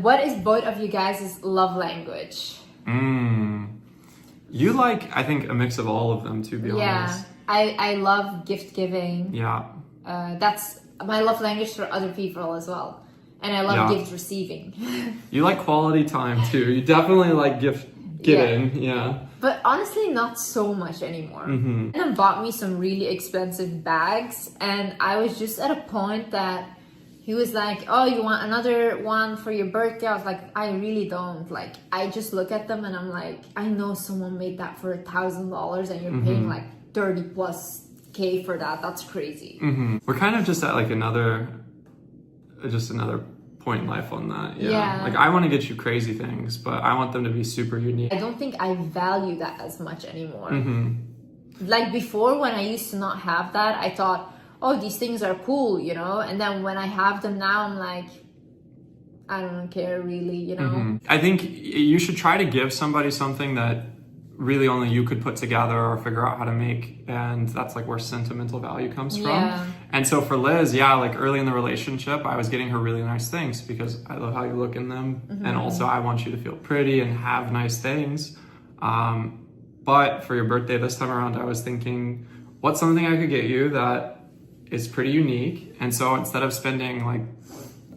what is both of you guys' love language? You like, I think, a mix of all of them, to be honest. I love gift giving. Yeah. That's my love language for other people as well. And I love gift receiving. You like quality time too. You definitely like gift giving. Yeah. But honestly, not so much anymore. And then bought me some really expensive bags. And I was just at a point that he was like, oh, you want another one for your birthday? I was like, I really don't. Like, I just look at them and I'm like, I know someone made that for $1,000 and you're paying like 30+K for that. That's crazy. We're kind of just at like another point in life on that. Yeah. Like, I want to get you crazy things, but I want them to be super unique. I don't think I value that as much anymore. Like before, when I used to not have that, I thought, oh, these things are cool, you know? And then when I have them now, I'm like, I don't care really, you know? I think you should try to give somebody something that really only you could put together or figure out how to make, and that's like where sentimental value comes from. And so for Liz, like early in the relationship, I was getting her really nice things because I love how you look in them, and also I want you to feel pretty and have nice things. But for your birthday this time around, I was thinking, what's something I could get you that is pretty unique? And so instead of spending like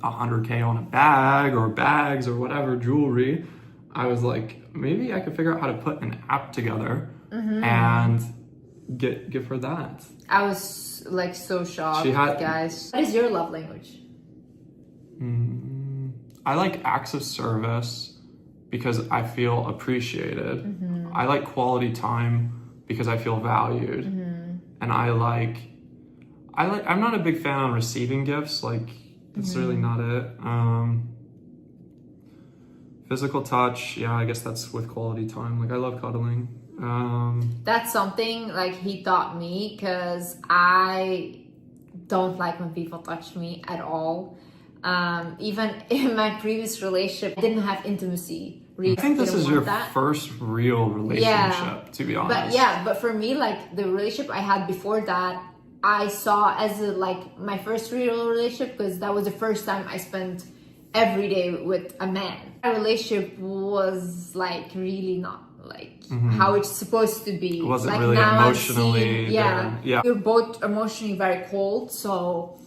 100K on a bag or bags or whatever, jewelry, I was like, maybe I could figure out how to put an app together and give her that. I was like so shocked, guys. What is your love language? I like acts of service because I feel appreciated. I like quality time because I feel valued. And I'm not a big fan on receiving gifts. Like, that's really not it. Physical touch, I guess that's with quality time. Like, I love cuddling. That's something like he taught me, because I don't like when people touch me at all. Even in my previous relationship, I didn't have intimacy. Really, I think this is your first real relationship, to be honest. But for me, like the relationship I had before that, I saw as like my first real relationship, because that was the first time I spent every day with a man. Our relationship was like really not like how it's supposed to be. It wasn't like really now emotionally there. We were both emotionally very cold, so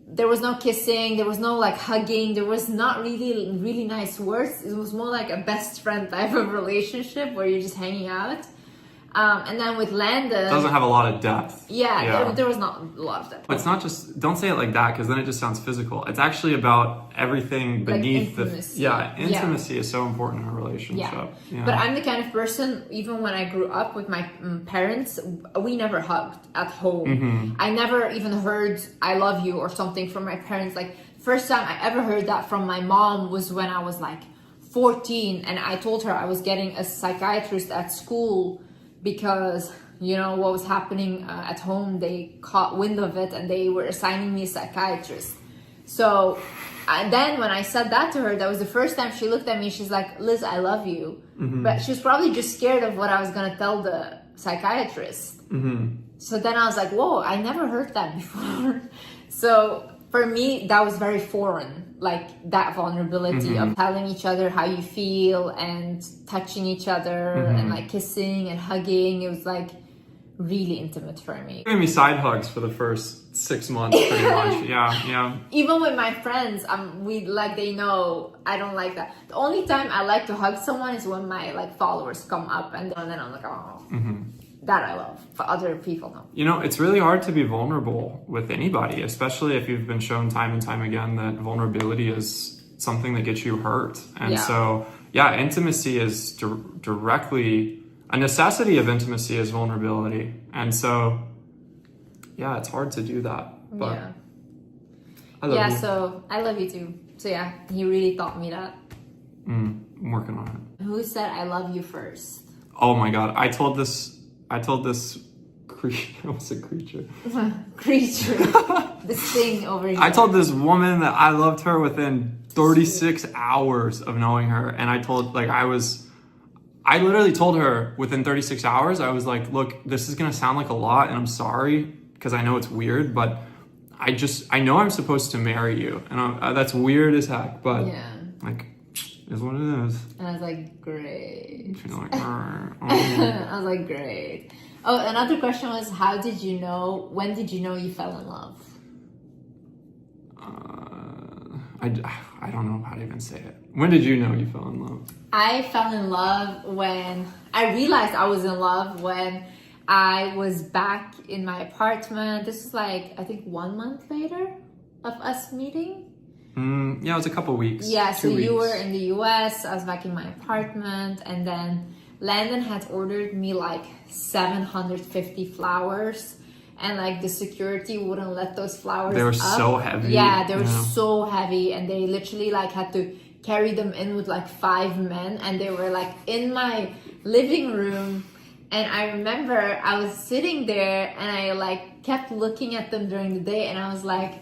there was no kissing, there was no like hugging, there was not really nice words. It was more like a best friend type of relationship where you're just hanging out. And then with Landon, it doesn't have a lot of depth. There was not a lot of depth. But it's not just, don't say it like that, because then it just sounds physical. It's actually about everything beneath like intimacy. Intimacy is so important in a relationship. But I'm the kind of person, even when I grew up with my parents, we never hugged at home. I never even heard I love you or something from my parents. Like, first time I ever heard that from my mom was when I was like 14, and I told her I was getting a psychiatrist at school because, you know, what was happening at home, they caught wind of it and they were assigning me a psychiatrist. So and then when I said that to her, that was the first time she looked at me. She's like, Liz, I love you. But she was probably just scared of what I was going to tell the psychiatrist. So then I was like, whoa, I never heard that before. So for me, that was very foreign, like that vulnerability of telling each other how you feel and touching each other and like kissing and hugging. It was like really intimate for me. You gave me side hugs for the first 6 months, pretty much. Yeah. Even with my friends, they know I don't like that. The only time I like to hug someone is when my like followers come up, and then I'm like, oh. That I love, but other people don't. You know, it's really hard to be vulnerable with anybody, especially if you've been shown time and time again that vulnerability is something that gets you hurt. And so, intimacy is directly, a necessity of intimacy is vulnerability. And so, it's hard to do that. But I love you. So I love you too. So he really taught me that. I'm working on it. Who said I love you first? Oh my God, I told this creature, what's a creature? Creature. This thing over here. I told this woman that I loved her within 36 hours of knowing her. And I literally told her within 36 hours, I was like, look, this is going to sound like a lot, and I'm sorry, because I know it's weird, but I know I'm supposed to marry you. And that's weird as heck, but like, Is what it is. And I was like, great. She's like, alright. I was like, great. Oh, another question was, when did you know you fell in love? I don't know how to even say it. When did you know you fell in love? I fell in love when I realized I was in love when I was back in my apartment. This was like, I think 1 month later of us meeting. Yeah, it was a couple weeks. Yeah, so 2 weeks. you were in the US, I was back in my apartment, and then Landon had ordered me like 750 flowers. And like the security wouldn't let those flowers They were up. so heavy. Yeah, they were so heavy, and they literally like had to carry them in with like 5 men, and they were like in my living room. And I remember I was sitting there and I like kept looking at them during the day, and I was like,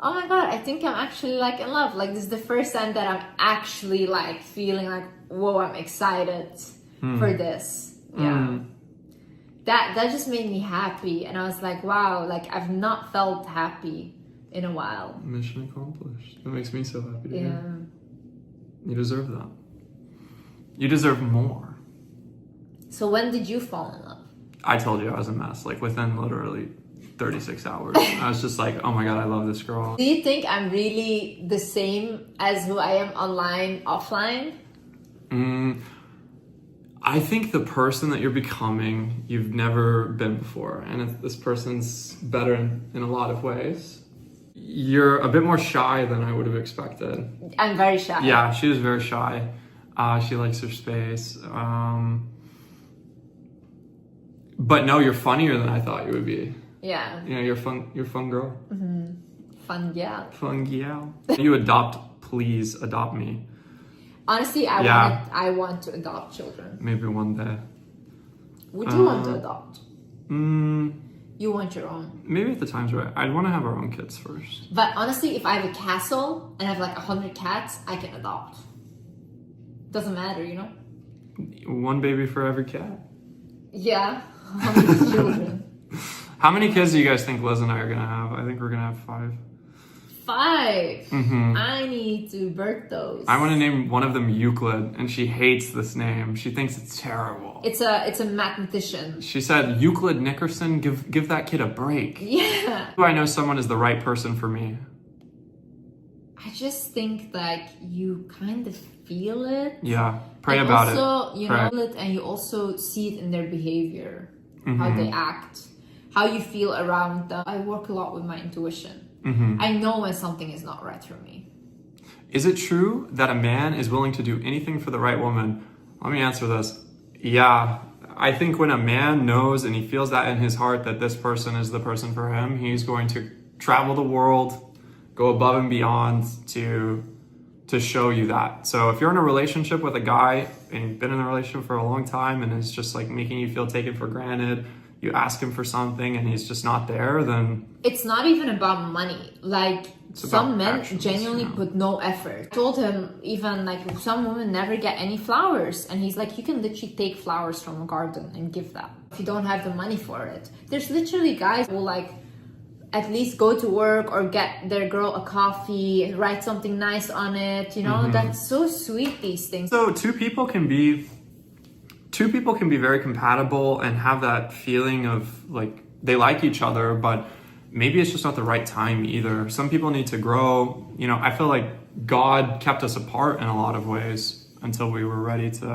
oh my god, I think I'm actually like in love. Like this is the first time that I'm actually like feeling like, whoa, I'm excited for this. Yeah. That just made me happy, and I was like, wow, like I've not felt happy in a while. Mission accomplished. That makes me so happy to Yeah. hear. You deserve that. You deserve more. So when did you fall in love? I told you I was a mess. Like within literally 36 hours. I was just like, oh my god, I love this girl. Do you think I'm really the same as who I am online, offline? I think the person that you're becoming, you've never been before. And if this person's better in a lot of ways. You're a bit more shy than I would have expected. I'm very shy. Yeah, she was very shy. She likes her space. But no, you're funnier than I thought you would be. Yeah. You know, you're a fun girl. Fun, yeah. Fun gal. You please adopt me. Honestly, I want to adopt children. Maybe one day. Would you want to adopt? You want your own. Maybe if the time's right. I'd want to have our own kids first. But honestly, if I have a castle and I have like 100 cats, I can adopt. Doesn't matter, you know? One baby for every cat. Yeah. 100 children. How many kids do you guys think Liz and I are going to have? I think we're going to have 5. 5. I need to birth those. I want to name one of them Euclid, and she hates this name. She thinks it's terrible. It's a mathematician. She said, Euclid Nickerson, give that kid a break. Yeah. I know someone is the right person for me. I just think like you kind of feel it. Yeah. Pray and about also, it. You Pray. know it, and you also see it in their behavior, how they act, how you feel around them. I work a lot with my intuition. I know when something is not right for me. Is it true that a man is willing to do anything for the right woman? Let me answer this. Yeah. I think when a man knows and he feels that in his heart that this person is the person for him, he's going to travel the world, go above and beyond to show you that. So if you're in a relationship with a guy and you've been in a relationship for a long time and it's just like making you feel taken for granted, you ask him for something and he's just not there, then it's not even about money. Like some men actions, genuinely put no effort. I told him even like some women never get any flowers, and he's like, you can literally take flowers from a garden and give them if you don't have the money for it. There's literally guys who like at least go to work or get their girl a coffee, write something nice on it, you know. That's so sweet, these things. So two people can be very compatible and have that feeling of like they like each other, but maybe it's just not the right time either. Some people need to grow. You know, I feel like God kept us apart in a lot of ways until we were ready to